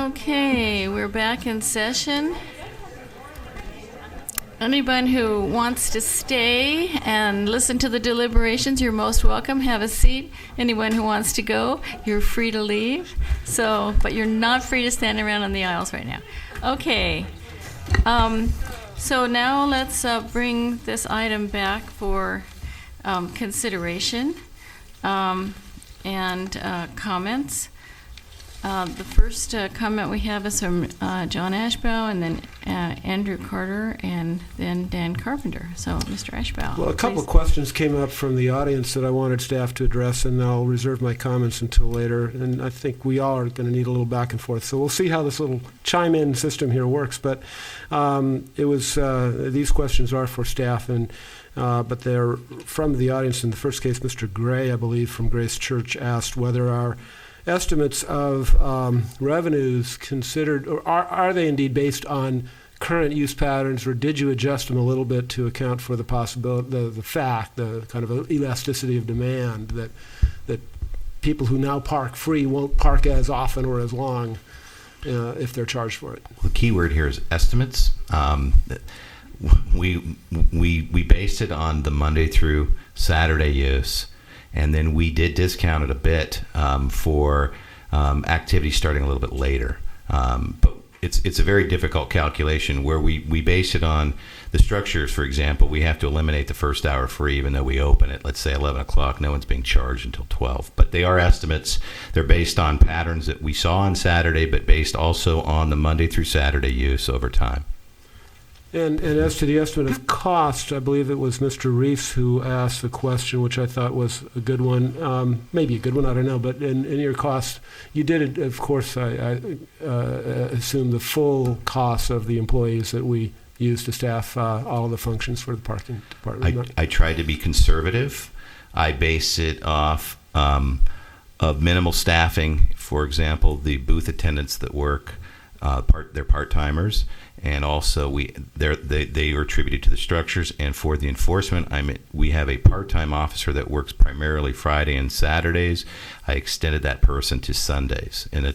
Okay, we're back in session. Anyone who wants to stay and listen to the deliberations, you're most welcome. Have a seat. Anyone who wants to go, you're free to leave. But you're not free to stand around on the aisles right now. Okay. So now let's bring this item back for consideration and comments. The first comment we have is from John Ashbaugh, and then Andrew Carter, and then Dan Carpenter. So, Mr. Ashbaugh. Well, a couple of questions came up from the audience that I wanted staff to address, and I'll reserve my comments until later. And I think we all are going to need a little back and forth. So we'll see how this little chime-in system here works. But these questions are for staff, but they're from the audience. In the first case, Mr. Gray, I believe, from Grace Church, asked whether our estimates of revenues considered, or are they indeed based on current use patterns, or did you adjust them a little bit to account for the possibility, the kind of elasticity of demand that people who now park free won't park as often or as long if they're charged for it? The key word here is estimates. We based it on the Monday through Saturday use. And then we did discount it a bit for activity starting a little bit later. But it's a very difficult calculation where we base it on the structures. For example, we have to eliminate the first hour free, even though we open at, let's say, 11 o'clock. No one's being charged until 12. But they are estimates. They're based on patterns that we saw on Saturday, but based also on the Monday through Saturday use over time. And as to the estimate of cost, I believe it was Mr. Reese who asked the question, which I thought was a good one, maybe a good one, I don't know. But in your cost, you did, of course, I assume the full cost of the employees that we use to staff all of the functions for the parking department. I tried to be conservative. I base it off of minimal staffing. For example, the booth attendants that work, they're part-timers. And also, they are attributed to the structures. And for the enforcement, we have a part-time officer that works primarily Friday and Saturdays. I extended that person to Sundays, and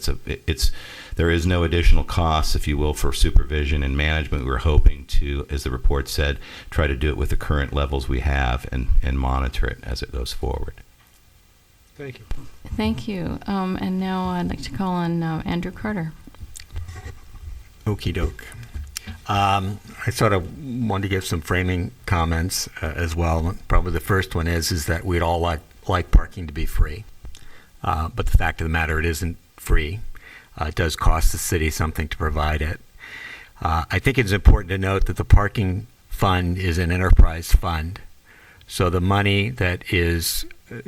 there is no additional cost, if you will, for supervision and management. We're hoping to, as the report said, try to do it with the current levels we have and monitor it as it goes forward. Thank you. Thank you. And now I'd like to call on Andrew Carter. Okie doke. I sort of wanted to give some framing comments as well. Probably the first one is that we'd all like parking to be free. But the fact of the matter, it isn't free. It does cost the city something to provide it. I think it's important to note that the parking fund is an enterprise fund. So the money that is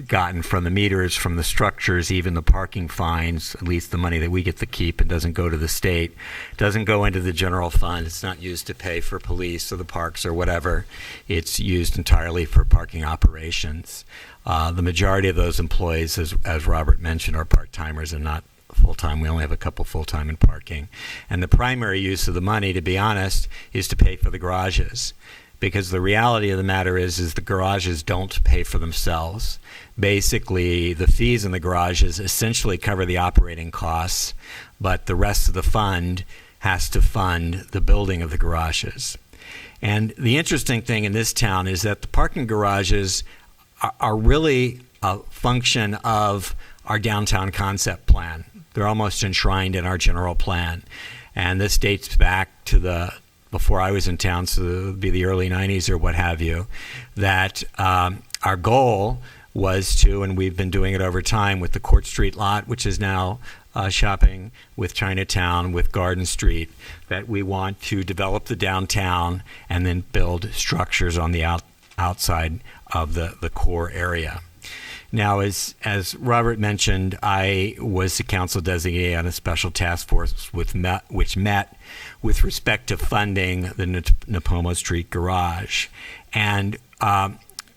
gotten from the meters, from the structures, even the parking fines, at least the money that we get to keep, it doesn't go to the state, doesn't go into the general fund. It's not used to pay for police or the parks or whatever. It's used entirely for parking operations. The majority of those employees, as Robert mentioned, are part-timers and not full-time. We only have a couple full-time in parking. And the primary use of the money, to be honest, is to pay for the garages. Because the reality of the matter is the garages don't pay for themselves. Basically, the fees in the garages essentially cover the operating costs, but the rest of the fund has to fund the building of the garages. And the interesting thing in this town is that the parking garages are really a function of our downtown concept plan. They're almost enshrined in our general plan. And this dates back to before I was in town, so it would be the early 90s or what have you, that our goal was to, and we've been doing it over time with the Court Street lot, which is now shopping with Chinatown, with Garden Street, that we want to develop the downtown and then build structures on the outside of the core area. Now, as Robert mentioned, I was the council designee on a special task force which met with respect to funding the Napomo Street garage. And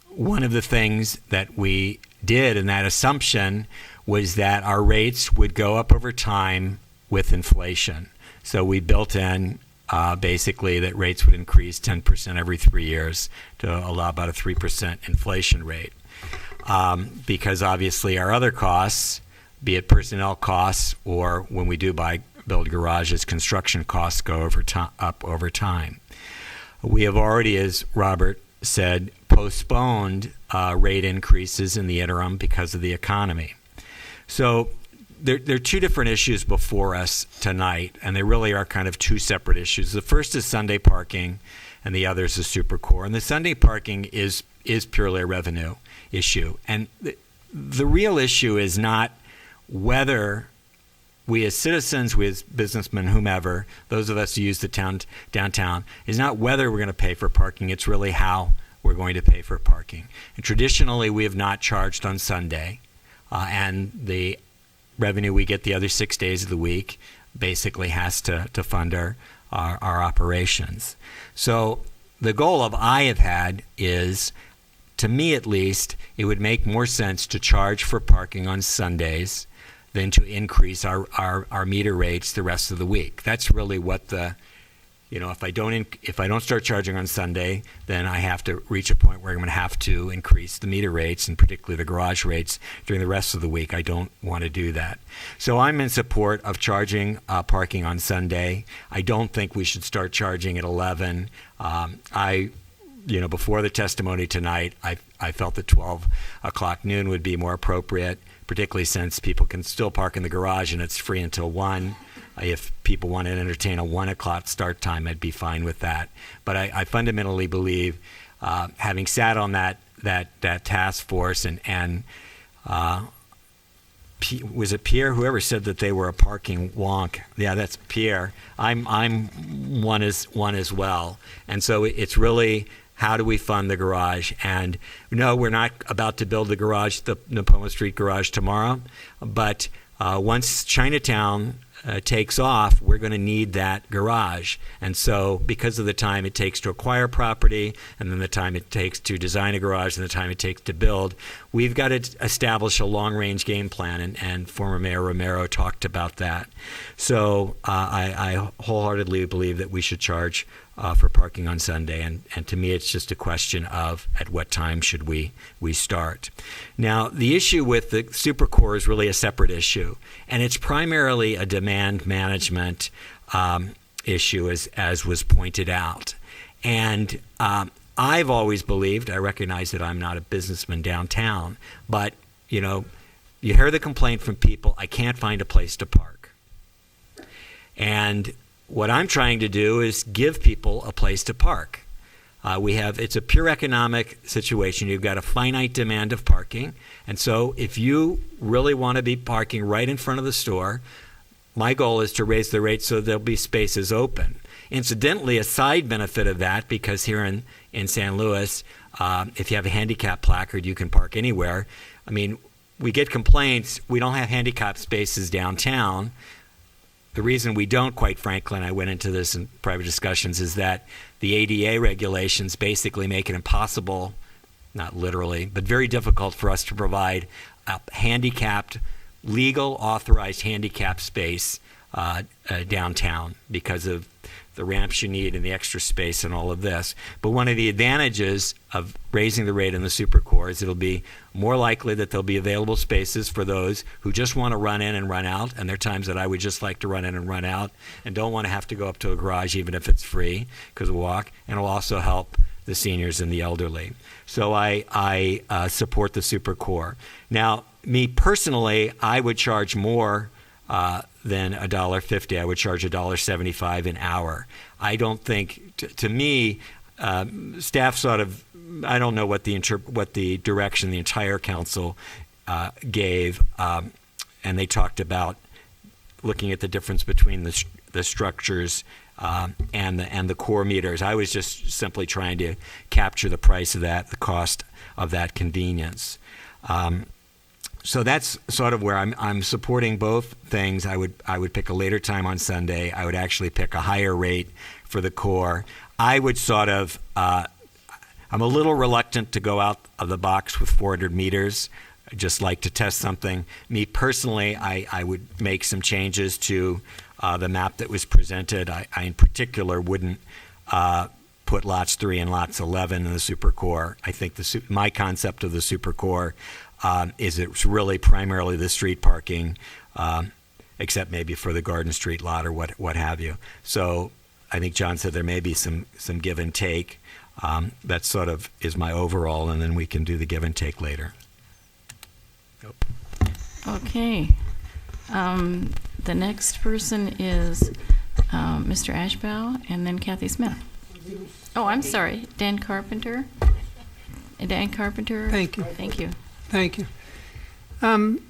one of the things that we did in that assumption was that our rates would go up over time with inflation. So we built in basically that rates would increase 10% every 3 years to allow about a 3% inflation rate. Because obviously our other costs, be it personnel costs or when we do buy build garages, construction costs go up over time. We have already, as Robert said, postponed rate increases in the interim because of the economy. So there are two different issues before us tonight, and they really are kind of two separate issues. The first is Sunday parking, and the other is the Supercore. And the Sunday parking is purely a revenue issue. And the real issue is not whether we as citizens, we as businessmen, whomever, those of us who use the downtown, is not whether we're going to pay for parking, it's really how we're going to pay for parking. And traditionally, we have not charged on Sunday, and the revenue we get the other 6 days of the week basically has to fund our operations. So the goal I have had is, to me at least, it would make more sense to charge for parking on Sundays than to increase our meter rates the rest of the week. That's really what if I don't start charging on Sunday, then I have to reach a point where I'm going to have to increase the meter rates, and particularly the garage rates, during the rest of the week. I don't want to do that. So I'm in support of charging parking on Sunday. I don't think we should start charging at 11. Before the testimony tonight, I felt that 12 o'clock noon would be more appropriate, particularly since people can still park in the garage and it's free until 1. If people want to entertain a 1 o'clock start time, I'd be fine with that. But I fundamentally believe, having sat on that task force and was it Pierre? Whoever said that they were a parking wonk? Yeah, that's Pierre. I'm one as well. And so it's really, how do we fund the garage? And no, we're not about to build the garage, the Napoleon Street garage, tomorrow. But once Chinatown takes off, we're going to need that garage. And so because of the time it takes to acquire property, and then the time it takes to design a garage, and the time it takes to build, we've got to establish a long-range game plan, and former Mayor Romero talked about that. So I wholeheartedly believe that we should charge for parking on Sunday, and to me it's just a question of at what time should we start. Now, the issue with the Supercore is really a separate issue, and it's primarily a demand management issue, as was pointed out. And I've always believed, I recognize that I'm not a businessman downtown, but you hear the complaint from people, I can't find a place to park. And what I'm trying to do is give people a place to park. It's a pure economic situation. You've got a finite demand of parking. And so if you really want to be parking right in front of the store, my goal is to raise the rate so there'll be spaces open. Incidentally, a side benefit of that, because here in San Luis, if you have a handicap placard, you can park anywhere. I mean, we get complaints, we don't have handicap spaces downtown. The reason we don't, quite frankly, and I went into this in private discussions, is that the ADA regulations basically make it impossible, not literally, but very difficult for us to provide a handicapped, legal, authorized handicap space downtown because of the ramps you need and the extra space and all of this. But one of the advantages of raising the rate in the Supercore is it'll be more likely that there'll be available spaces for those who just want to run in and run out, and there are times that I would just like to run in and run out and don't want to have to go up to a garage even if it's free because we'll walk, and it'll also help the seniors and the elderly. So I support the Supercore. Now, me personally, I would charge more than $1.50. I would charge $1.75 an hour. I don't think, to me, staff sort of, I don't know what the direction the entire council gave, and they talked about looking at the difference between the structures and the core meters. I was just simply trying to capture the price of that, the cost of that convenience. So that's sort of where I'm supporting both things. I would pick a later time on Sunday. I would actually pick a higher rate for the core. I would sort of, I'm a little reluctant to go out of the box with 400 meters. I just like to test something. Me personally, I would make some changes to the map that was presented. I in particular wouldn't put lots 3 and lots 11 in the Supercore. I think my concept of the Supercore is it's really primarily the street parking except maybe for the Garden Street lot or what have you. So I think John said there may be some give and take. That sort of is my overall, and then we can do the give and take later. Okay. The next person is Mr. Ashbaugh, and then Kathy Smith. Oh, I'm sorry, Dan Carpenter. Dan Carpenter. Thank you. Thank you. Thank you. I'd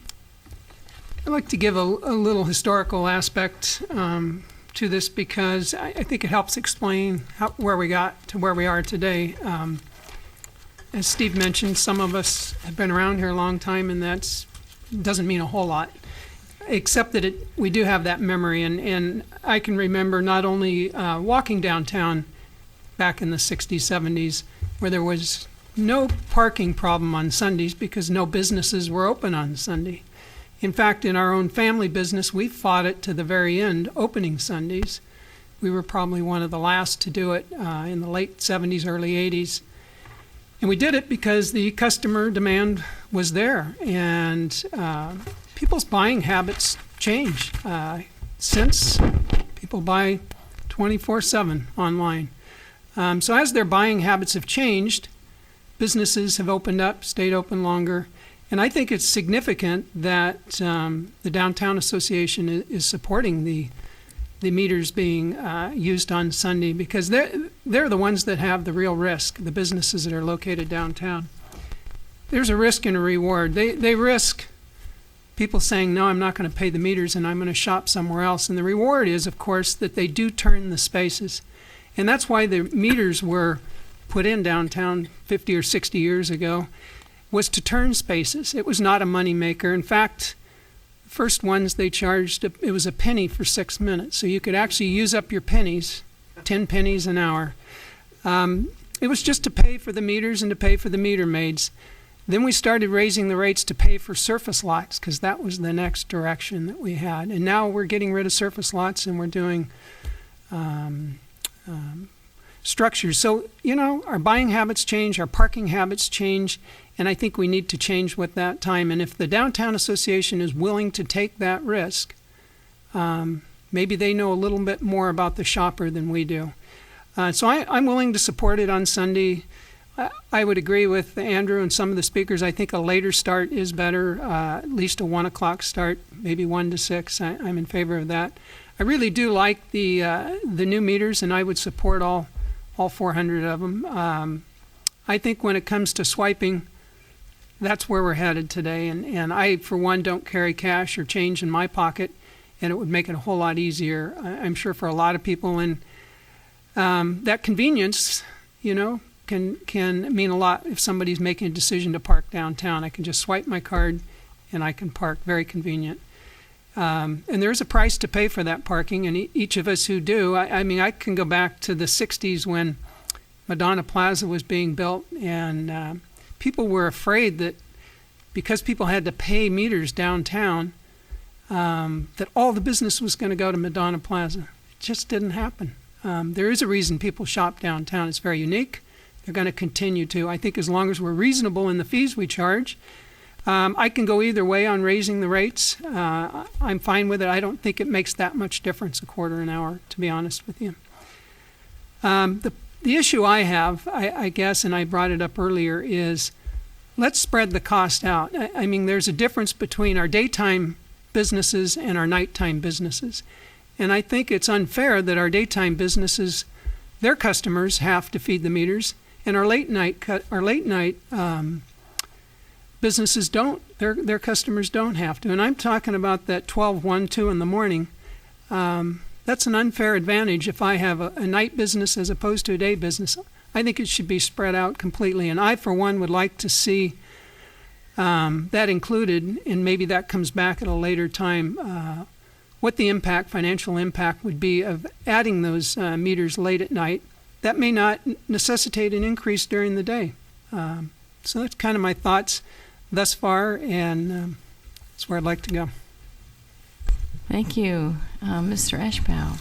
like to give a little historical aspect to this because I think it helps explain where we got to where we are today. As Steve mentioned, some of us have been around here a long time, and that doesn't mean a whole lot, except that we do have that memory. And I can remember not only walking downtown back in the 60s, 70s, where there was no parking problem on Sundays because no businesses were open on Sunday. In fact, in our own family business, we fought it to the very end, opening Sundays. We were probably one of the last to do it in the late 70s, early 80s. And we did it because the customer demand was there. And people's buying habits change since people buy 24/7 online. So as their buying habits have changed, businesses have opened up, stayed open longer. And I think it's significant that the Downtown Association is supporting the meters being used on Sunday because they're the ones that have the real risk, the businesses that are located downtown. There's a risk and a reward. They risk people saying, no, I'm not going to pay the meters and I'm going to shop somewhere else. And the reward is, of course, that they do turn the spaces. And that's why the meters were put in downtown 50 or 60 years ago, was to turn spaces. It was not a money maker. In fact, the first ones they charged, it was a penny for 6 minutes. So you could actually use up your pennies, 10 pennies an hour. It was just to pay for the meters and to pay for the meter maids. Then we started raising the rates to pay for surface lots because that was the next direction that we had. And now we're getting rid of surface lots and we're doing structures. So, our buying habits change, our parking habits change, and I think we need to change with that time. And if the Downtown Association is willing to take that risk, maybe they know a little bit more about the shopper than we do. So I'm willing to support it on Sunday. I would agree with Andrew and some of the speakers. I think a later start is better, at least a 1 o'clock start, maybe 1 to 6. I'm in favor of that. I really do like the new meters, and I would support all 400 of them. I think when it comes to swiping, that's where we're headed today. And I, for one, don't carry cash or change in my pocket, and it would make it a whole lot easier, I'm sure, for a lot of people. And that convenience, can mean a lot if somebody's making a decision to park downtown. I can just swipe my card, and I can park. Very convenient. And there's a price to pay for that parking, and each of us who do, I can go back to the 60s when Madonna Plaza was being built, and people were afraid that because people had to pay meters downtown, that all the business was going to go to Madonna Plaza. It just didn't happen. There is a reason people shop downtown. It's very unique. They're going to continue to. I think as long as we're reasonable in the fees we charge, I can go either way on raising the rates. I'm fine with it. I don't think it makes that much difference, a quarter an hour, to be honest with you. The issue I have, I guess, and I brought it up earlier, is let's spread the cost out. There's a difference between our daytime businesses and our nighttime businesses. And I think it's unfair that our daytime businesses, their customers have to feed the meters, and our late night businesses don't. Their customers don't have to. And I'm talking about that 12, 1, 2 in the morning. That's an unfair advantage if I have a night business as opposed to a day business. I think it should be spread out completely. And I, for one, would like to see that included, and maybe that comes back at a later time, what the financial impact would be of adding those meters late at night. That may not necessitate an increase during the day. So that's kind of my thoughts thus far, and that's where I'd like to go. Thank you. Mr. Ashbaugh.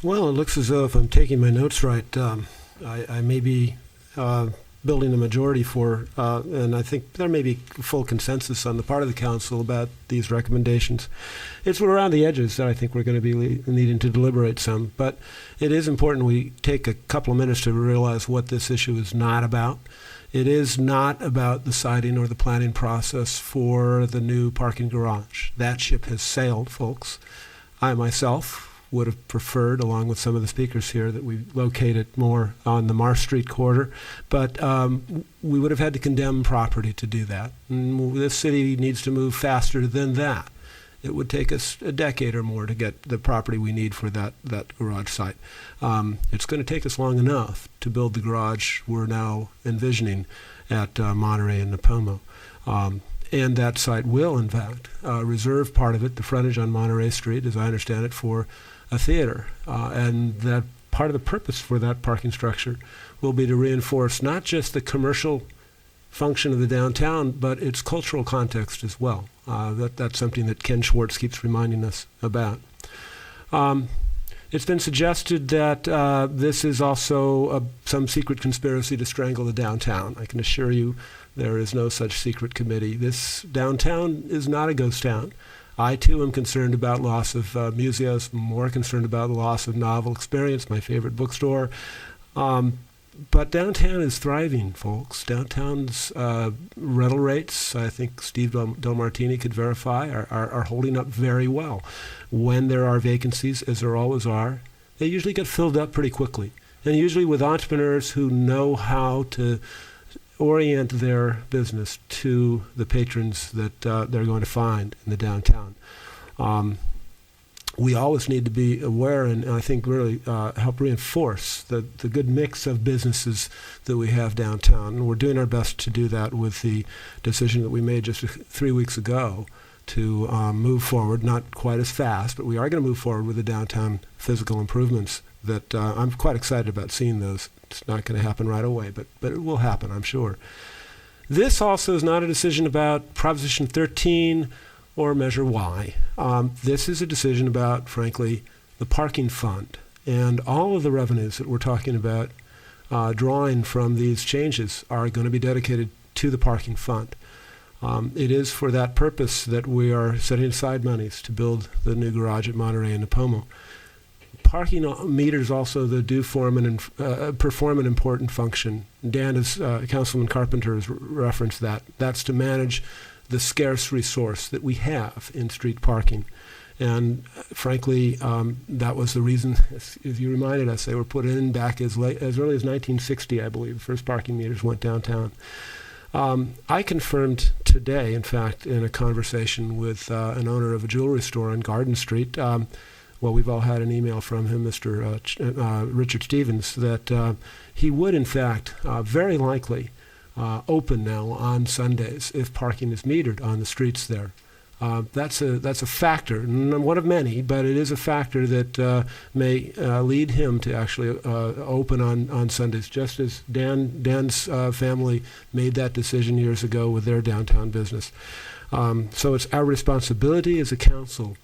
Well, it looks as though if I'm taking my notes right, I may be building a majority for, and I think there may be full consensus on the part of the council about these recommendations. It's around the edges that I think we're going to be needing to deliberate some, but it is important we take a couple of minutes to realize what this issue is not about. It is not about the siting or the planning process for the new parking garage. That ship has sailed, folks. I myself would have preferred, along with some of the speakers here, that we locate it more on the Marsh Street corridor. But we would have had to condemn property to do that. And this city needs to move faster than that. It would take us a decade or more to get the property we need for that garage site. It's going to take us long enough to build the garage we're now envisioning at Monterey and Napomo. And that site will, in fact, reserve part of it, the frontage on Monterey Street, as I understand it, for a theater. And that part of the purpose for that parking structure will be to reinforce not just the commercial function of the downtown, but its cultural context as well. That's something that Ken Schwartz keeps reminding us about. It's been suggested that this is also some secret conspiracy to strangle the downtown. I can assure you there is no such secret committee. This downtown is not a ghost town. I, too, am concerned about loss of museums, more concerned about the loss of Novel Experience, my favorite bookstore. But downtown is thriving, folks. Downtown's rental rates, I think Steve Del Martini could verify, are holding up very well. When there are vacancies, as there always are, they usually get filled up pretty quickly. And usually with entrepreneurs who know how to orient their business to the patrons that they're going to find in the downtown. We always need to be aware and I think really help reinforce the good mix of businesses that we have downtown. And we're doing our best to do that with the decision that we made just 3 weeks ago to move forward, not quite as fast, but we are going to move forward with the downtown physical improvements that I'm quite excited about seeing those. It's not going to happen right away, but it will happen, I'm sure. This also is not a decision about Proposition 13 or Measure Y. This is a decision about, frankly, the parking fund. And all of the revenues that we're talking about drawing from these changes are going to be dedicated to the parking fund. It is for that purpose that we are setting aside monies to build the new garage at Monterey and Napomo. Parking meters also do perform an important function. Dan, as Councilman Carpenter has referenced that. That's to manage the scarce resource that we have in street parking. And frankly, that was the reason, as you reminded us, they were put in back as early as 1960, I believe. The first parking meters went downtown. I confirmed today, in fact, in a conversation with an owner of a jewelry store on Garden Street, well, we've all had an email from him, Mr. Richard Stevens, that he would, in fact, very likely open now on Sundays if parking is metered on the streets there. That's a factor, one of many, but it is a factor that may lead him to actually open on Sundays, just as Dan's family made that decision years ago with their downtown business. So it's our responsibility as a council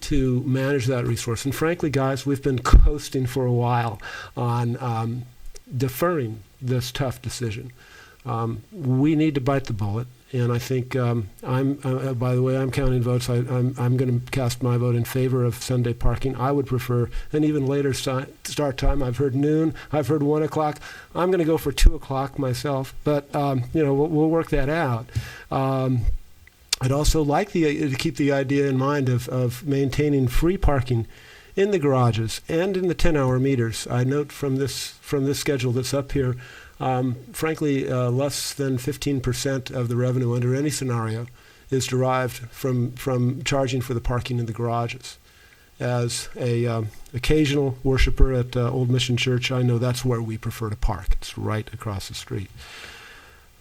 to manage that resource. And frankly, guys, we've been coasting for a while on deferring this tough decision. We need to bite the bullet, and I think by the way, I'm counting votes. I'm going to cast my vote in favor of Sunday parking. I would prefer an even later start time. I've heard noon. I've heard 1 o'clock. I'm going to go for 2 o'clock myself, but we'll work that out. I'd also like to keep the idea in mind of maintaining free parking in the garages and in the 10-hour meters. I note from this schedule that's up here, frankly, less than 15% of the revenue under any scenario is derived from charging for the parking in the garages. As a occasional worshiper at Old Mission Church, I know that's where we prefer to park. It's right across the street.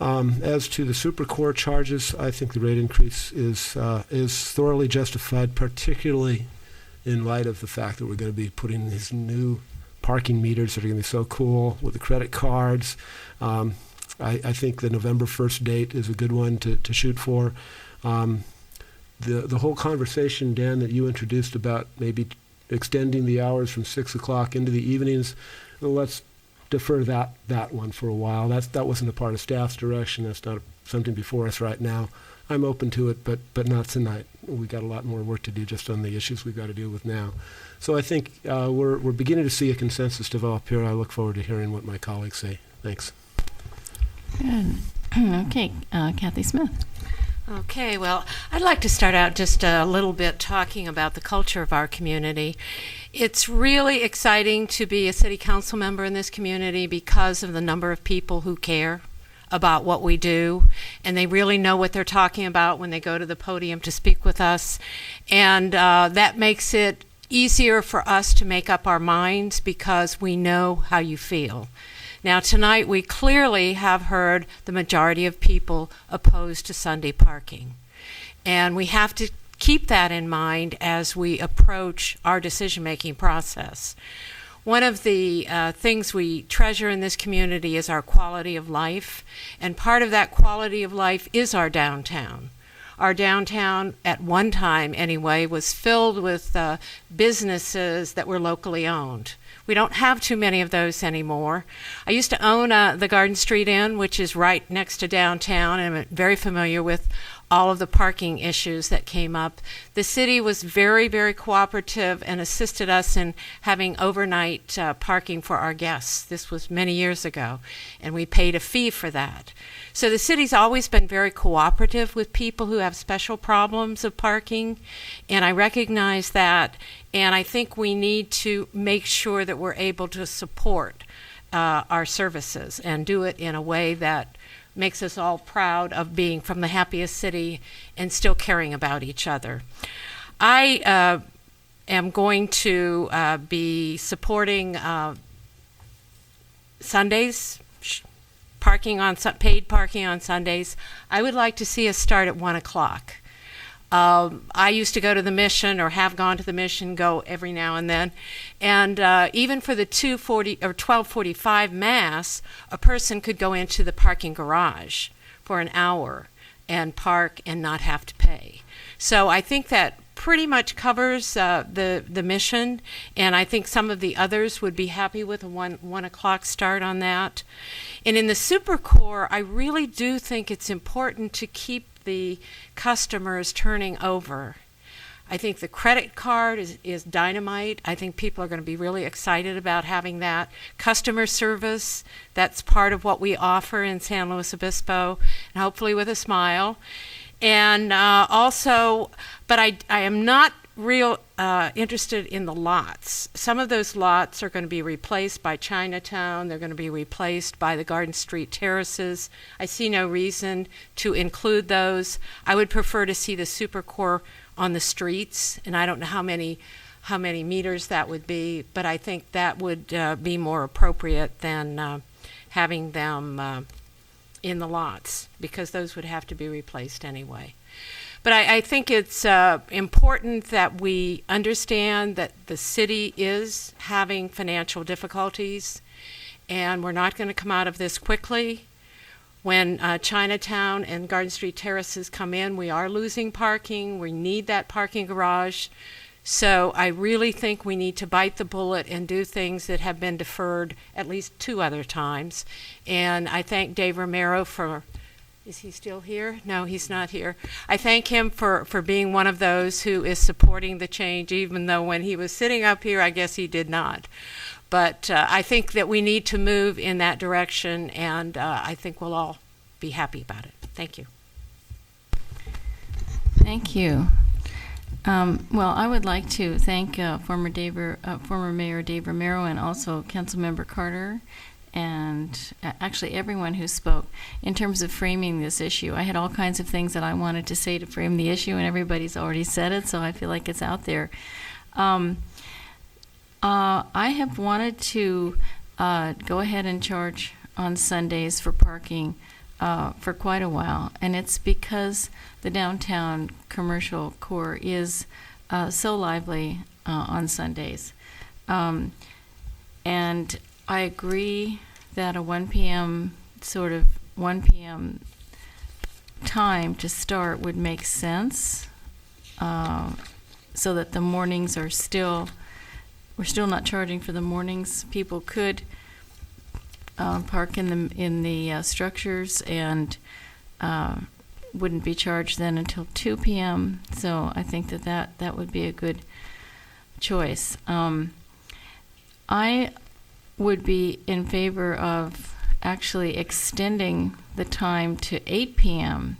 As to the SuperCore charges, I think the rate increase is thoroughly justified, particularly in light of the fact that we're going to be putting these new parking meters that are going to be so cool with the credit cards. I think the November 1st date is a good one to shoot for. The whole conversation, Dan, that you introduced about maybe extending the hours from 6 o'clock into the evenings, well, let's defer that one for a while. That wasn't a part of staff's direction. That's not something before us right now. I'm open to it, but not tonight. We got a lot more work to do just on the issues we've got to deal with now. So I think we're beginning to see a consensus develop here. I look forward to hearing what my colleagues say. Thanks. Good. Okay, Kathy Smith. Okay, well, I'd like to start out just a little bit talking about the culture of our community. It's really exciting to be a city council member in this community because of the number of people who care about what we do, and they really know what they're talking about when they go to the podium to speak with us. And that makes it easier for us to make up our minds because we know how you feel. Now, tonight we clearly have heard the majority of people opposed to Sunday parking. And we have to keep that in mind as we approach our decision-making process. One of the things we treasure in this community is our quality of life, and part of that quality of life is our downtown. Our downtown, at one time anyway, was filled with businesses that were locally owned. We don't have too many of those anymore. I used to own the Garden Street Inn, which is right next to downtown, and I'm very familiar with all of the parking issues that came up. The city was very, very cooperative and assisted us in having overnight parking for our guests. This was many years ago, and we paid a fee for that. So the city's always been very cooperative with people who have special problems of parking, and I recognize that, and I think we need to make sure that we're able to support our services and do it in a way that makes us all proud of being from the happiest city and still caring about each other. I am going to be supporting Sundays, paid parking on Sundays. I would like to see us start at 1 o'clock. I used to go to the Mission, or have gone to the Mission, go every now and then. And even for the 2:40 or 12:45 Mass, a person could go into the parking garage for an hour and park and not have to pay. So I think that pretty much covers the Mission, and I think some of the others would be happy with a 1 o'clock start on that. And in the Supercore, I really do think it's important to keep the customers turning over. I think the credit card is dynamite. I think people are going to be really excited about having that. Customer service, that's part of what we offer in San Luis Obispo, and hopefully with a smile. And also, but I am not real interested in the lots. Some of those lots are going to be replaced by Chinatown. They're going to be replaced by the Garden Street terraces. I see no reason to include those. I would prefer to see the Supercore on the streets, and I don't know how many meters that would be, but I think that would be more appropriate than having them in the lots, because those would have to be replaced anyway. But I think it's important that we understand that the city is having financial difficulties, and we're not going to come out of this quickly. When Chinatown and Garden Street terraces come in, we are losing parking. We need that parking garage. So I really think we need to bite the bullet and do things that have been deferred at least 2 other times. And I thank Dave Romero for... Is he still here? No, he's not here. I thank him for being one of those who is supporting the change, even though when he was sitting up here, I guess he did not. But I think that we need to move in that direction, and I think we'll all be happy about it. Thank you. Thank you. Well, I would like to thank former Mayor Dave Romero and also Councilmember Carter, and actually everyone who spoke in terms of framing this issue. I had all kinds of things that I wanted to say to frame the issue, and everybody's already said it, so I feel like it's out there. I have wanted to go ahead and charge on Sundays for parking for quite a while, and it's because the downtown commercial core is so lively on Sundays. And I agree that a 1 p.m. time to start would make sense, so that the mornings are we're still not charging for the mornings. People could park in the structures and wouldn't be charged then until 2 p.m. So I think that would be a good choice. I would be in favor of actually extending the time to 8 p.m.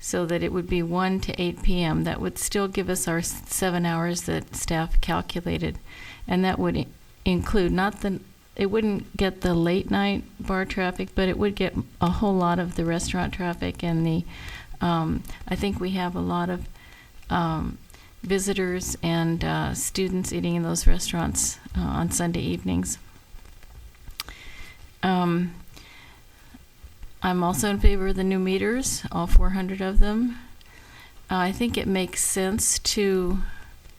so that it would be 1 to 8 p.m. That would still give us our 7 hours that staff calculated, and that would include it wouldn't get the late night bar traffic, but it would get a whole lot of the restaurant traffic and the I think we have a lot of visitors and students eating in those restaurants on Sunday evenings. I'm also in favor of the new meters, all 400 of them. I think it makes sense to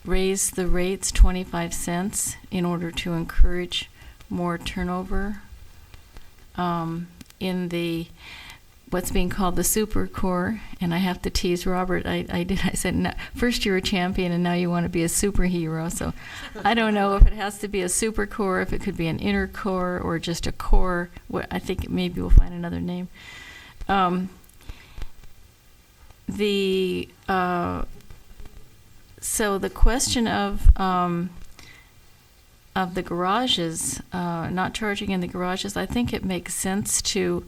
raise the rates 25 cents in order to encourage more turnover in the what's being called the super core. And I have to tease Robert. I said, no, first you're a champion and now you want to be a superhero. So I don't know if it has to be a super core, if it could be an inner core or just a core. I think maybe we'll find another name. So the question of the garages, not charging in the garages, I think it makes sense to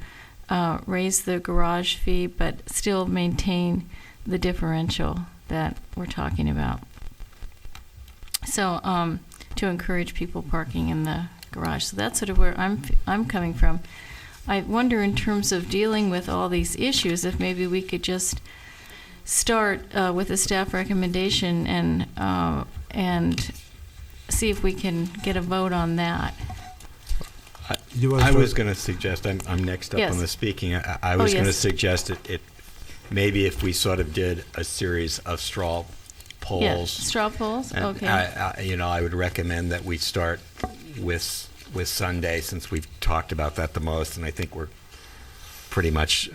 raise the garage fee, but still maintain the differential that we're talking about. So to encourage people parking in the garage. So that's sort of where I'm coming from. I wonder, in terms of dealing with all these issues, if maybe we could just start with a staff recommendation and see if we can get a vote on that. I was going to suggest, I'm next up Yes. on the speaking. I was going to yes. suggest it maybe if we sort of did a series of straw polls. Yeah, straw polls. And Okay. I would recommend that we start with Sunday, since we've talked about that the most, and I think we're pretty much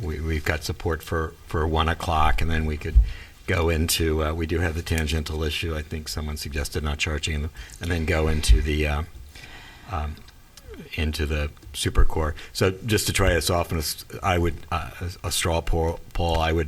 we've got support for 1 o'clock, and then we could go into we do have the tangential issue. I think someone suggested not charging them, and then go into the super core. So just to try to soften I would a straw poll. I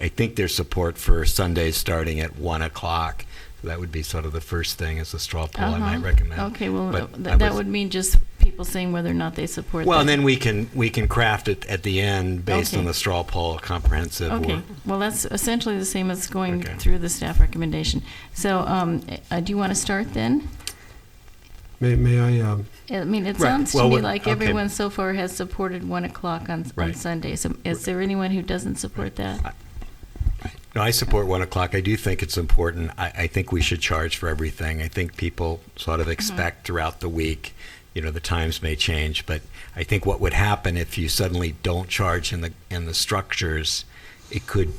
think there's support for Sundays starting at 1 o'clock. So that would be sort of the first thing as a straw poll I might recommend. Okay, well, But that would mean just people saying whether or not they support well, that. and then we can craft it at the end based Okay. on the straw poll, comprehensive. Okay, well, that's essentially the same as going Okay. through the staff recommendation. So do you want to start then? May I? I mean, it Right. sounds to Well, me what- like okay. everyone so far has supported 1 o'clock on Right. Sunday. So is there anyone who doesn't support that? No, I support 1 o'clock. I do think it's important. I think we should charge for everything. I think people sort of expect throughout the week, the times may change, but I think what would happen if you suddenly don't charge in the structures, it could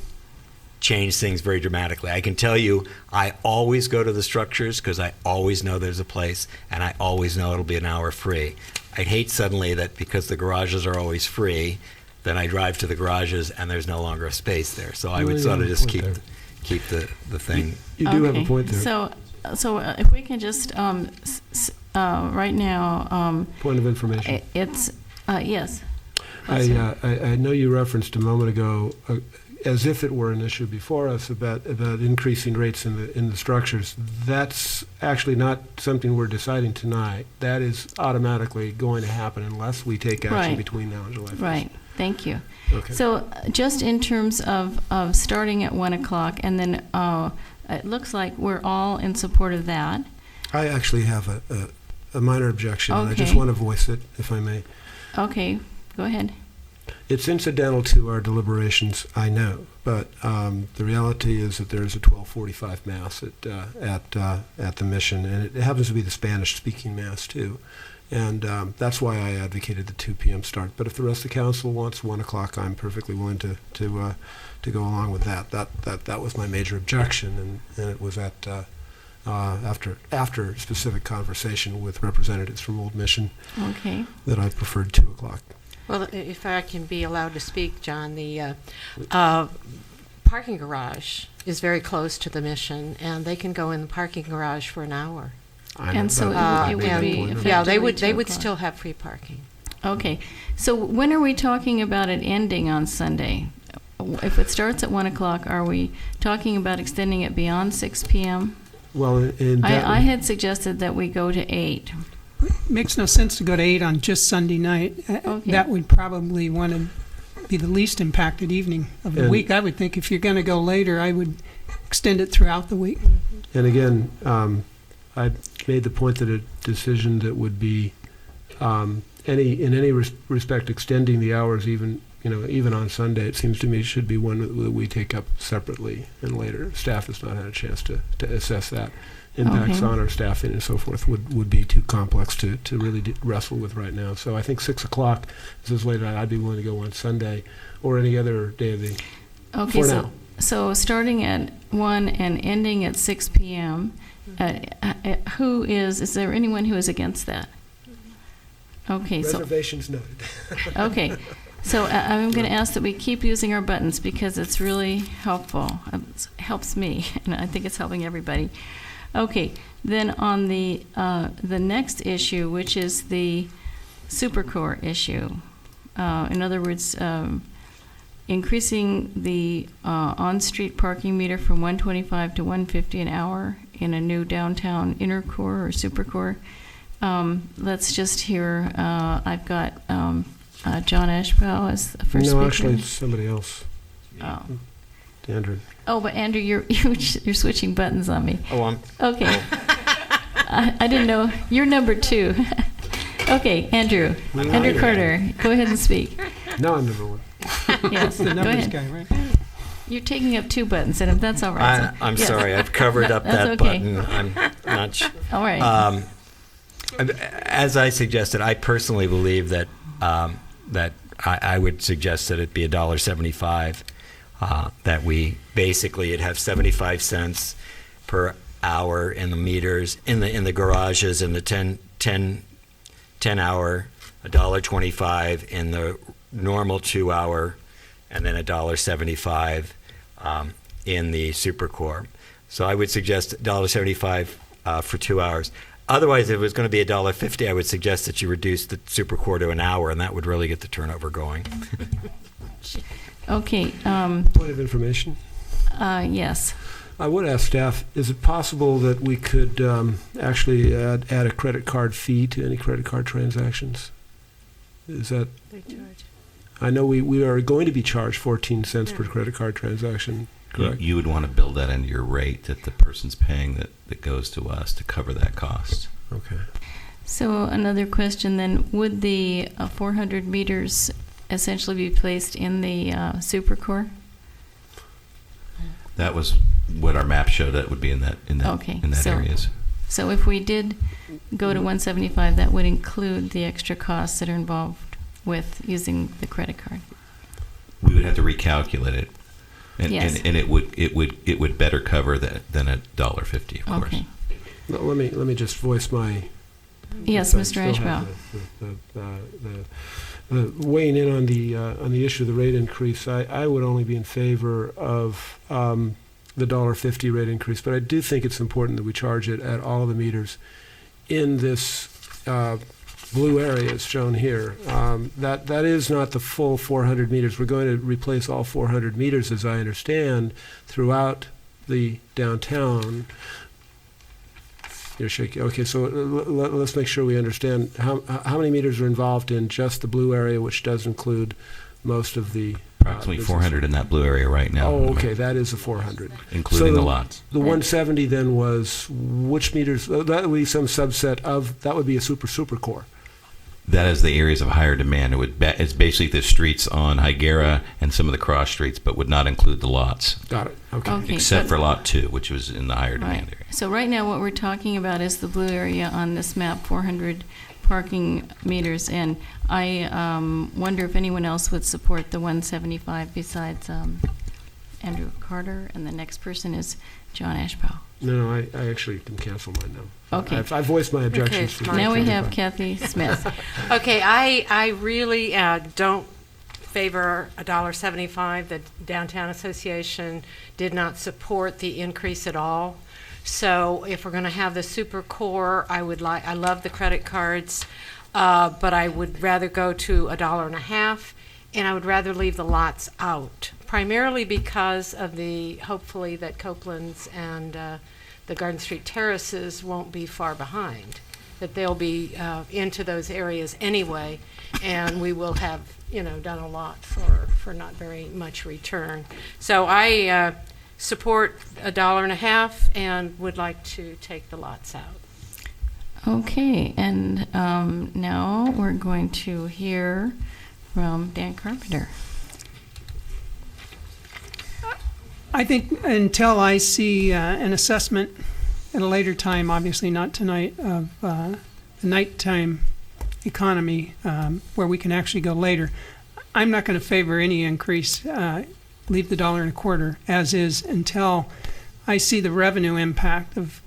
change things very dramatically. I can tell you, I always go to the structures because I always know there's a place, and I always know it'll be an hour free. I'd hate suddenly that because the garages are always free, then I drive to the garages and there's no longer a space there. So I Well, would you sort have of a just point keep the thing. You do have Okay. a point there. So if we can just, right now, Point of information. it's, yes. I know you referenced a moment ago, as if it were an issue before us, about increasing rates in the structures. That's actually not something we're deciding tonight. That is automatically going to happen unless we take action Right. between now and July 1st. Right, thank you. Okay. So just in terms of starting at 1 o'clock, and then it looks like we're all in support of that. I actually have a minor objection, and I just Okay. want to voice it, if I may. Okay, go ahead. It's incidental to our deliberations, I know, but the reality is that there is a 12:45 mass at the mission, and it happens to be the Spanish-speaking mass too, and that's why I advocated the 2 p.m. start. But if the rest of the council wants 1 o'clock, I'm perfectly willing to go along with that. That was my major objection, and it was after specific conversation with representatives from Old Mission Okay. that I preferred 2 o'clock. Well, if I can be allowed to speak, John, the parking garage is very close to the mission, and they can go in the parking garage for an hour. I know And so that it would made be that point. effective. Yeah, they Effectively would 2 o'clock. still have free parking. Okay, so when are we talking about it ending on Sunday? If it starts at 1 o'clock, are we talking about extending it beyond 6 p.m.? Well, in that, I had suggested that we go to 8. Makes no sense to go to 8 on just Sunday night. Okay. That would probably want to be the least impacted evening of the And- week. I would think if you're going to go later, I would extend it throughout the week. and again, I made the point that a decision that would be in any respect extending the hours, even on Sunday, it seems to me should be one that we take up separately and later. Staff has not had a chance to assess that. Impacts Okay. on our staffing and so forth would be too complex to really wrestle with right now. So I think 6 o'clock is late night. I'd be willing to go on Sunday or any other day of the. Okay, For so now. so starting at 1 and ending at 6 p.m. Is there anyone who is against that? Okay, so Reservations noted. okay, so I'm going to ask that we keep using our buttons because it's really helpful. It helps me, and I think it's helping everybody. Okay, then on the next issue, which is the Supercore issue. In other words, increasing the on-street parking meter from 125 to 150 an hour in a new downtown inner core or Supercore. Let's just hear. I've got John Ashbaugh as the first speaker. No, actually, it's somebody else. Oh. Andrew. Oh, but Andrew, you're switching buttons on me. Oh, I'm Okay. I didn't know. You're number 2. Okay, Andrew. Andrew Carter, go ahead and speak. Now I'm number 1. Yes, The go numbers ahead. guy, right? You're taking up 2 buttons, and if that's all right. I'm Yes. sorry, I've covered up That's that okay. button. I'm not sure. All right. As I suggested, I personally believe that that I would suggest that it be $1.75. That we basically it'd have 75 cents per hour in the meters in the garages, in the 10 hour, $1.25 in the normal 2 hour, and then $1.75 in the Supercore. So I would suggest $1.75 for 2 hours. Otherwise, if it was going to be $1.50, I would suggest that you reduce the Supercore to an hour, and that would really get the turnover going. Okay. Point of information. Yes. I would ask staff, is it possible that we could actually add a credit card fee to any credit card transactions? Is that, They charge. I know we are going to be charged 14 cents per credit card transaction, correct? You would want to build that into your rate that the person's paying that goes to us to cover that cost. Okay. So another question then, would the 400 meters essentially be placed in the Supercore? That was what our map showed. That would be in that Okay, in that so- areas. So if we did go to 175, that would include the extra costs that are involved with using the credit card. We would have to recalculate it, and Yes. and it would better cover that than $1.50, of course. Okay. Well, let me just voice my. Yes, I Mr. still have Ashbaugh. the weighing in on the issue of the rate increase. I would only be in favor of the $1.50 rate increase, but I do think it's important that we charge it at all the meters in this blue area as shown here. That is not the full 400 meters. We're going to replace all 400 meters, as I understand, throughout the downtown. You're shaking. Okay, so let's make sure we understand how many meters are involved in just the blue area, which does include most of the Approximately business. 400 in that blue area right now. Oh, okay, that is a 400. Including So the lots. The 170 then was which meters? That would be some subset of, that would be a super core. That is the areas of higher demand. It's basically the streets on Higuera and some of the cross streets, but would not include the lots, Got it, okay. Okay. except but- for Lot 2, which was in the higher demand Right. area. So right now, what we're talking about is the blue area on this map, 400 parking meters, and I wonder if anyone else would support the 175 besides Andrew Carter, and the next person is John Ashbaugh. No, I actually can cancel mine now. Okay. I voiced my objections. it's to mine. Now we have 175. Kathy Smith. Okay, I really don't favor $1.75. The Downtown Association did not support the increase at all. So if we're going to have the super core, I love the credit cards, but I would rather go to $1.50, and I would rather leave the lots out, primarily because of hopefully that Copeland's and the Garden Street terraces won't be far behind, that they'll be into those areas anyway, and we will have, done a lot for not very much return. So I support $1.50 and would like to take the lots out. Okay, and now we're going to hear from Dan Carpenter. I think until I see an assessment at a later time, obviously not tonight, of the nighttime economy where we can actually go later, I'm not going to favor any increase. Leave the $1.25 as is until I see the revenue impact of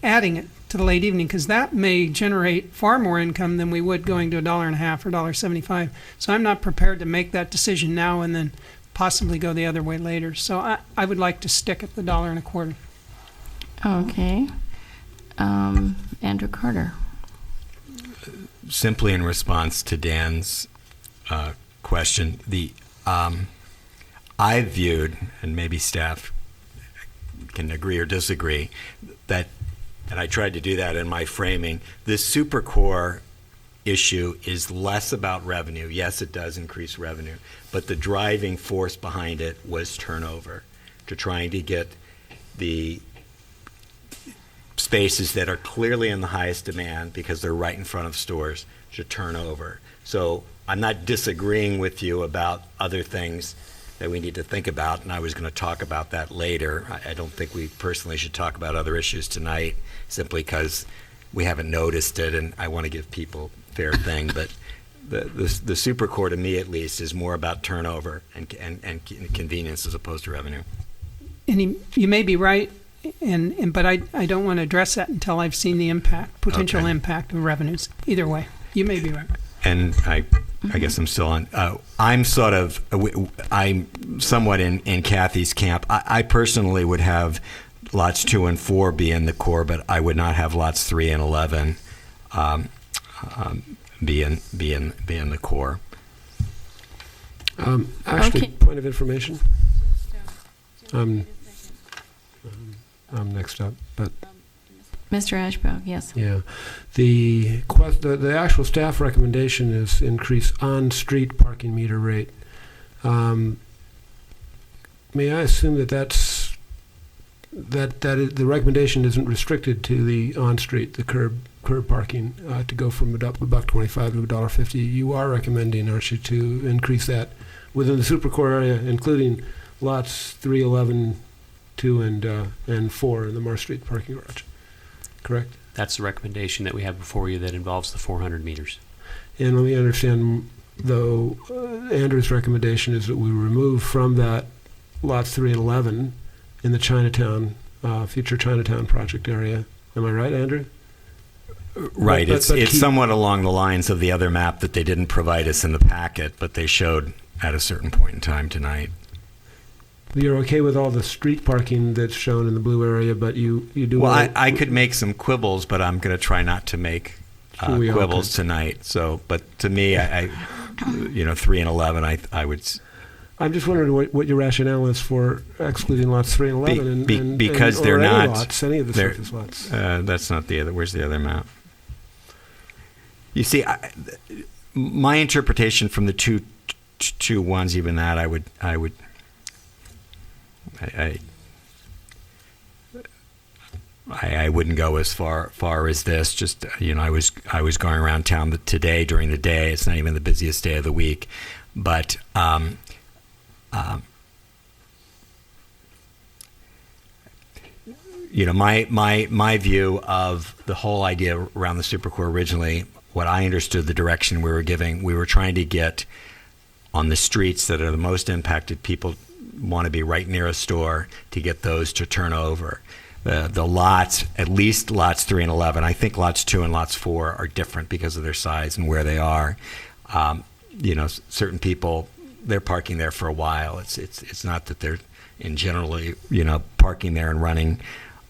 adding it to the late evening, because that may generate far more income than we would going to $1.50 or $1.75. So I'm not prepared to make that decision now and then possibly go the other way later. So I would like to stick at the $1.25. Okay. Andrew Carter. Simply in response to Dan's question, I viewed, and maybe staff can agree or disagree, that, and I tried to do that in my framing, this supercore issue is less about revenue. Yes, it does increase revenue, but the driving force behind it was turnover, to trying to get the spaces that are clearly in the highest demand because they're right in front of stores to turn over. So I'm not disagreeing with you about other things that we need to think about, and I was going to talk about that later. I don't think we personally should talk about other issues tonight, simply because we haven't noticed it, and I want to give people a fair thing. But the super core, to me at least, is more about turnover and convenience as opposed to revenue. And you may be right, but I don't want to address that until I've seen the potential impact of revenues. Either way, you may be right. And I guess I'm still on. I'm somewhat in Kathy's camp. I personally would have lots 2 and 4 be in the core, but I would not have lots 3 and 11 be in the core. Actually, Okay. point of information. I'm next up, but Mr. Ashbrook, yes. yeah, the actual staff recommendation is increase on-street parking meter rate. May I assume that the recommendation isn't restricted to the on-street, the curb parking, to go from $1.25 to $1.50? You are recommending, aren't you, to increase that within the supercore area, including lots 3, 11, 2, and 4 in the Mars Street parking garage, correct? That's the recommendation that we have before you that involves the 400 meters. And let me understand, though, Andrew's recommendation is that we remove from that lots 3 and 11 in the Chinatown, future Chinatown project area. Am I right, Andrew? Right. But It's somewhat along the lines of the other map that they didn't provide us in the packet, but they showed at a certain point in time tonight. You're okay with all the street parking that's shown in the blue area, but you do. Well, I could make some quibbles, but I'm going to try not to make We all quibbles could. tonight. So, but to me, I 3 and 11, I would. I'm just wondering what your rationale is for excluding lots 3 and 11, because and, they're or any not lots, any of the they're- surface lots. That's not the other. Where's the other map? You see, my interpretation from the two ones, even that, I wouldn't go as far as this. Just I was going around town today during the day. It's not even the busiest day of the week, but my view of the whole idea around the supercore originally, what I understood the direction we were giving, we were trying to get on the streets that are the most impacted. People want to be right near a store to get those to turn over. The lots, at least lots 3 and 11, I think lots 2 and lots 4 are different because of their size and where they are. Certain people, they're parking there for a while. It's not that they're in generally, parking there and running,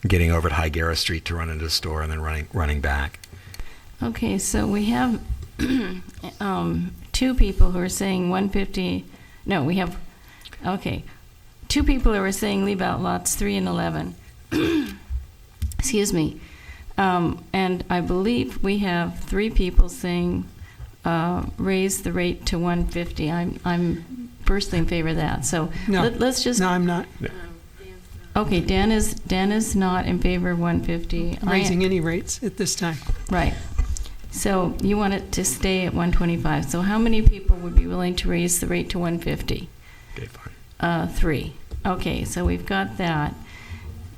getting over at Higuera Street to run into the store and then running back. Okay, so we have two people who are saying 150. No, we have, okay, two people who are saying leave out lots 3 and 11. Excuse me. And I believe we have 3 people saying raise the rate to 150. I'm personally in favor of that. So No. let's just. No, I'm not Okay, Dan is not in favor of 150. raising any rates at this time. Right. So you want it to stay at 125. So how many people would be willing to raise the rate to 150? Okay, fine. 3. Okay, so we've got that.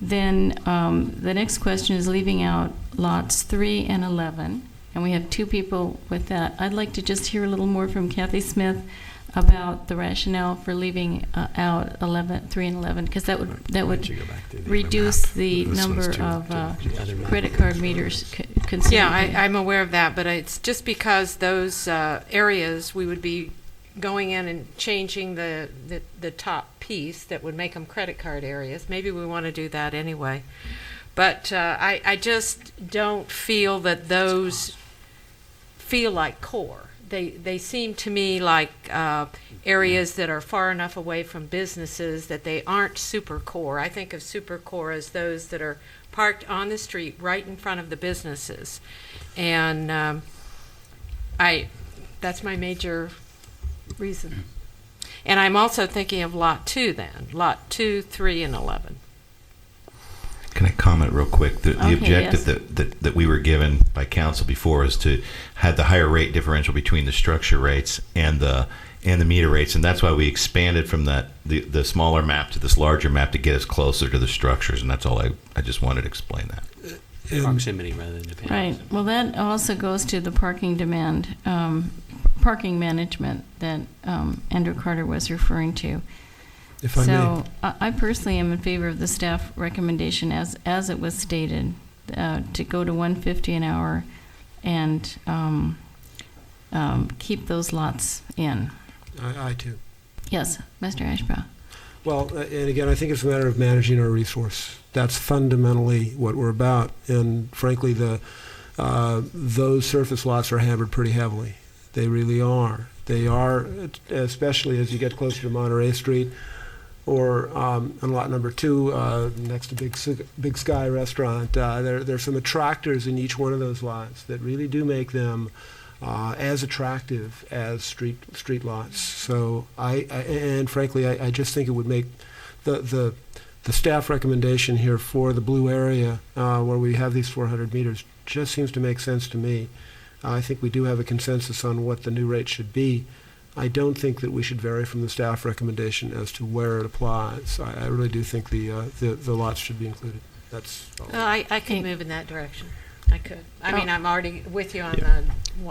Then the next question is leaving out lots 3 and 11. And we have 2 people with that. I'd like to just hear a little more from Kathy Smith about the rationale for leaving out 3 and 11, because that would you go back to the other reduce map? the This number one's of the other map. credit card meters considered. Yeah, I'm aware of that, but it's just because those areas, we would be going in and changing the top piece that would make them credit card areas. Maybe we want to do that anyway. But I just don't feel that those feel like core. They seem to me like areas that are far enough away from businesses that they aren't super core. I think of super core as those that are parked on the street right in front of the businesses. And that's my major reason. And I'm also thinking of lot 2 then. Lot 2, 3, and 11. Can I comment real quick? The Okay, objective yes. that we were given by council before is to have the higher rate differential between the structure rates and the meter rates, and that's why we expanded from the smaller map to this larger map to get us closer to the structures, and that's all I just wanted to explain that. Proximity rather than dependence. Right. Well, that also goes to the parking demand, parking management that Andrew Carter was referring to. If I So I personally am in favor of the staff recommendation as it was stated, to go to 150 an hour and keep those lots in. I too. Yes, Mr. Ashbaugh. Well, and again, I think it's a matter of managing our resource. That's fundamentally what we're about. And frankly, those surface lots are hammered pretty heavily. They really are. They are, especially as you get closer to Monterey Street, or on lot number 2, next to Big Sky Restaurant. There's some attractors in each one of those lots that really do make them as attractive as street lots. So and frankly, I just think it would make the staff recommendation here for the blue area where we have these 400 meters just seems to make sense to me. I think we do have a consensus on what the new rate should be. I don't think that we should vary from the staff recommendation as to where it applies. I really do think the lots should be included. That's all. I could Okay. move in that direction. I could. I mean, Oh. I'm already with you on Yeah.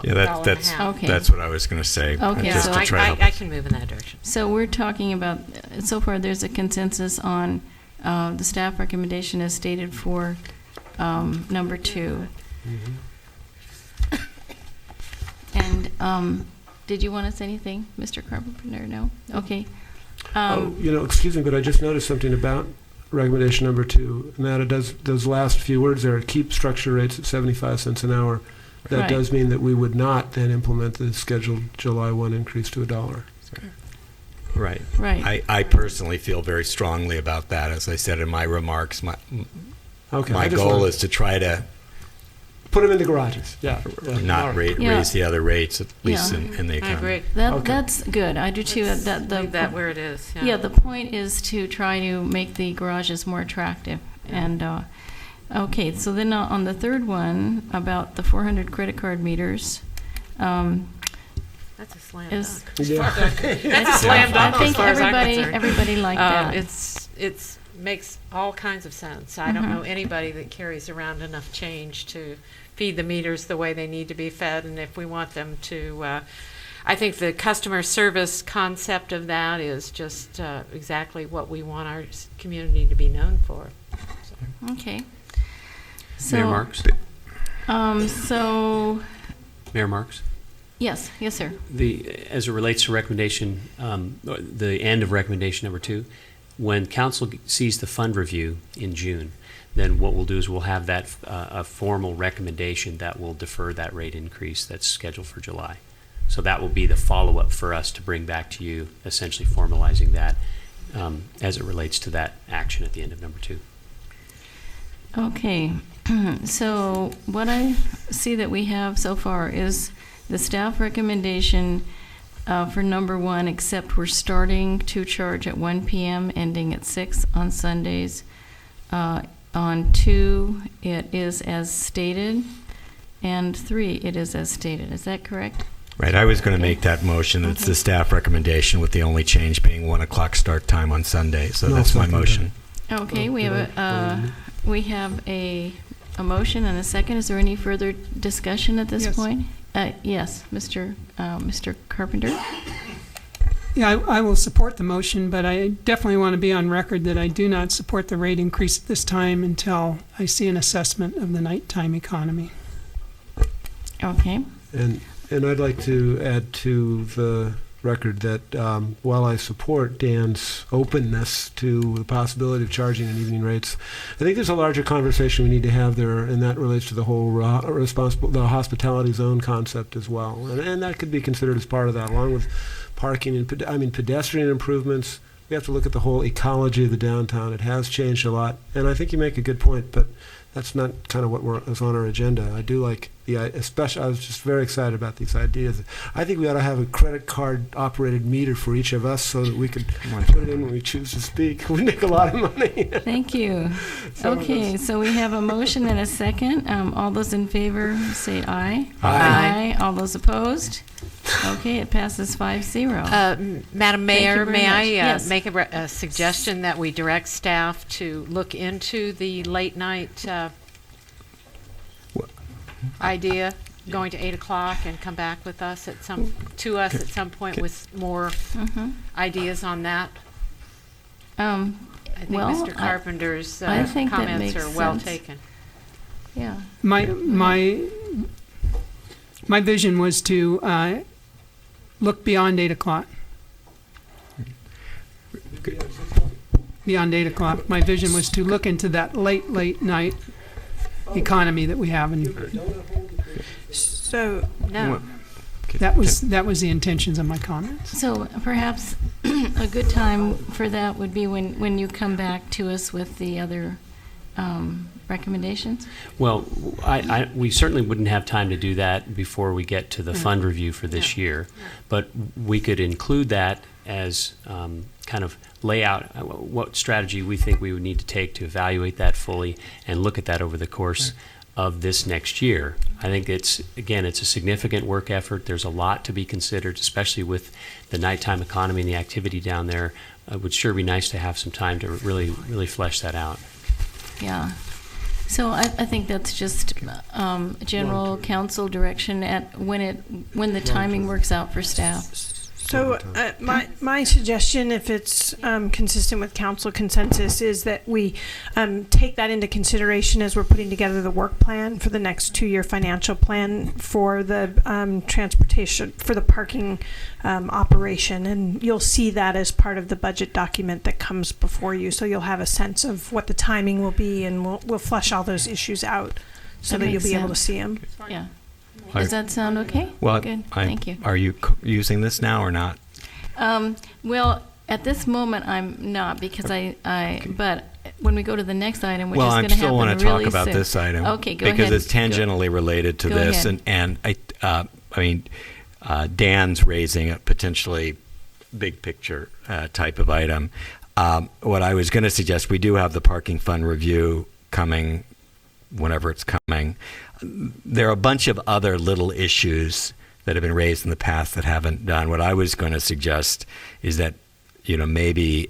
the Yeah, $1.50. Okay. that's what I was going to say. Okay, Just so to try to I can move in that direction. So we're talking about, so far there's a consensus on the staff recommendation as stated for number 2. Mhm. And did you want to say anything, Mr. Carpenter? No? Okay. Excuse me, but I just noticed something about recommendation number 2, and that it does, those last few words there, keep structure rates at 75 cents an hour. That Right. does mean that we would not then implement the scheduled July 1 increase to $1. Right. Right. I personally feel very strongly about that. As I said in my remarks, my Okay. my I just goal wanna is to try to put them in the garages. Yeah. not All right. Yeah. raise the other rates, at least Yeah. in the I economy. agree. Okay. That's good. I do too. Let's The leave that where it is. Yeah, the point is to try to make the garages more attractive. And, okay, so then on the third one, about the 400 credit card meters, That's a slam is- dunk. Yeah. That's a slam I dunk as think far as I'm concerned. everybody liked that. It's makes all kinds of sense. I don't know anybody that carries around enough change to feed the meters the way they need to be fed, and if we want them to, I think the customer service concept of that is just exactly what we want our community to be known for. Okay. Mayor So, Marks? Mayor Marks? yes, sir. As it relates to recommendation, the end of recommendation number 2, when council sees the fund review in June, then what we'll do is we'll have that a formal recommendation that will defer that rate increase that's scheduled for July. So that will be the follow-up for us to bring back to you, essentially formalizing that as it relates to that action at the end of number 2. Okay, so what I see that we have so far is the staff recommendation for number 1, except we're starting to charge at 1 p.m., ending at 6 on Sundays. On 2, it is as stated, and 3, it is as stated. Is that correct? Right, I was going to Okay. make that motion. It's Okay. the staff recommendation with the only change being 1 o'clock start time on Sunday. So No, that's my second that. motion. Okay, Oh, we have a motion and a second. Is there any further discussion at this Yes. point? Yes, Mr. Carpenter. Yeah, I will support the motion, but I definitely want to be on record that I do not support the rate increase at this time until I see an assessment of the nighttime economy. Okay. And I'd like to add to the record that while I support Dan's openness to the possibility of charging in evening rates, I think there's a larger conversation we need to have there, and that relates to the whole the hospitality zone concept as well. And that could be considered as part of that, along with parking and pedestrian improvements. We have to look at the whole ecology of the downtown. It has changed a lot, and I think you make a good point, but that's not kind of what is on our agenda. I do like especially, I was just very excited about these ideas. I think we ought to have a credit card operated meter for each of us so that we could put it in when we choose to speak. We make a lot of money. Thank you. Okay, so we have a motion and a second. All those in favor say aye. Aye. All those opposed? Okay, it passes 5-0. Madam Mayor, very may much. I Yes. make a suggestion that we direct staff to look into the late night idea, going to 8 o'clock, and come back with us at some point with more Mhm. ideas on that? I think Well, Mr. Carpenter's I think that comments makes are well sense. taken. Yeah. My vision was to look beyond 8 o'clock. Beyond 8 o'clock. My vision was to look into that late night economy that we have, and So, No. that was the intentions of my comments. So perhaps a good time for that would be when you come back to us with the other recommendations? Well, we certainly wouldn't have time to do that before we get to the fund review for this year, but we could include that as kind of lay out what strategy we think we would need to take to evaluate that fully and look at that over the course of this next year. I think it's a significant work effort. There's a lot to be considered, especially with the nighttime economy and the activity down there. It would sure be nice to have some time to really flesh that out. Yeah. So I think that's just general council direction at when the timing works out for staff. so my suggestion, if it's consistent with council consensus, is that we take that into consideration as we're putting together the work plan for the next 2-year financial plan for the transportation, for the parking operation. And you'll see that as part of the budget document that comes before you. So you'll have a sense of what the timing will be, and we'll flesh all those issues out so That that you'll makes be able to sense. see them. Yeah. Does that sound okay? Well, Good. Thank you. Are you using this now or not? Well, at this moment, I'm not because but when we go to the next item, which Well, is I going to still happen want to talk really about soon. this item. Okay, go ahead. Because it's tangentially related to Go this, ahead. and Dan's raising a potentially big picture type of item. What I was going to suggest, we do have the parking fund review coming whenever it's coming. There are a bunch of other little issues that have been raised in the past that haven't done. What I was going to suggest is that, maybe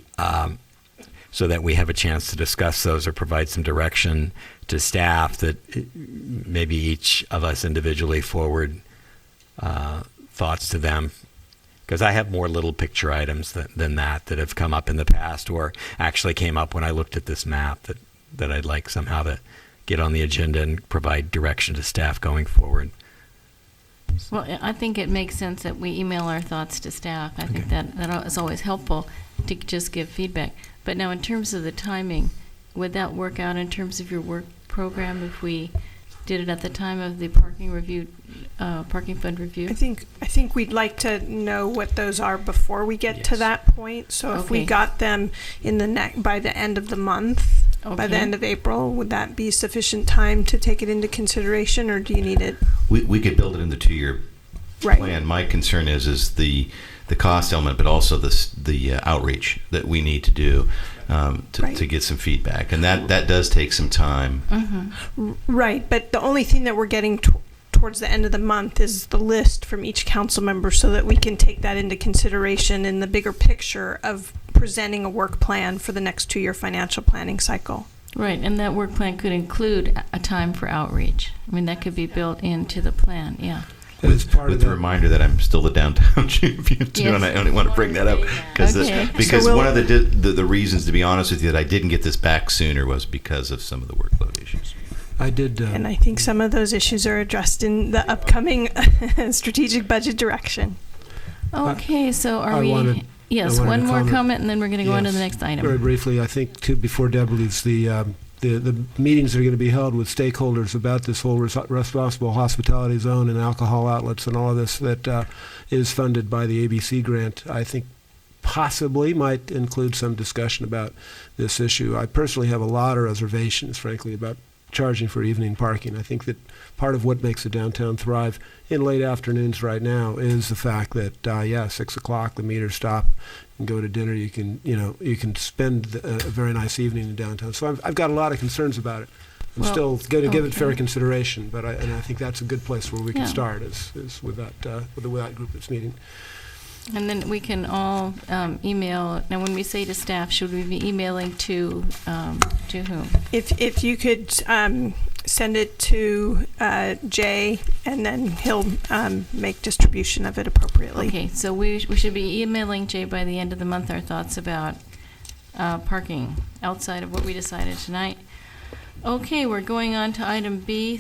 so that we have a chance to discuss those or provide some direction to staff, that maybe each of us individually forward thoughts to them. Because I have more little picture items than that have come up in the past, or actually came up when I looked at this map that I'd like somehow to get on the agenda and provide direction to staff going forward. Well, I think it makes sense that we email our thoughts to staff. I think that is always helpful to just give feedback. But now, in terms of the timing, would that work out in terms of your work program if we did it at the time of the parking review, parking fund review? I think we'd like to know what those are before we get to Yes. that point. So if we Okay. got them in the by the end of the month, by the Okay. end of April, would that be sufficient time to take it into consideration, or do you need it We could build it in the 2-year right? plan. My concern is the cost element, but also the outreach that we need to do Right. to get some feedback, and that does take some time. Right, but the only thing that we're getting towards the end of the month is the list from each council member so that we can take that into consideration in the bigger picture of presenting a work plan for the next 2-year financial planning cycle. Right, and that work plan could include a time for outreach. I mean, that could be built into the plan, yeah. As part With of the that, reminder that I'm still the downtown champion too, Yes. and I only want to bring that up Okay. because So we'll- one of the reasons, to be honest with you, that I didn't get this back sooner was because of some of the workload issues. I did. And I think some of those issues are addressed in the upcoming strategic budget direction. Okay, so are I we? wanted- Yes, I wanted one to more comment. comment, and then we're going to go on to the Yes. next item. Very briefly, I think too, before Deb leaves, the meetings that are going to be held with stakeholders about this whole responsible hospitality zone and alcohol outlets and all of this that is funded by the ABC grant, I think possibly might include some discussion about this issue. I personally have a lot of reservations, frankly, about charging for evening parking. I think that part of what makes the downtown thrive in late afternoons right now is the fact that, 6 o'clock, the meters stop, and go to dinner. You can spend a very nice evening in downtown. So I've got a lot of concerns about it. I'm Well, still going to give it fair okay. consideration, but I think that's a good place where we can Yeah. start is with that group that's meeting. And then we can all email. Now, when we say to staff, should we be emailing to whom? If you could send it to Jay, and then he'll make distribution of it appropriately. Okay, so we should be emailing Jay by the end of the month our thoughts about parking outside of what we decided tonight. Okay, we're going on to item B.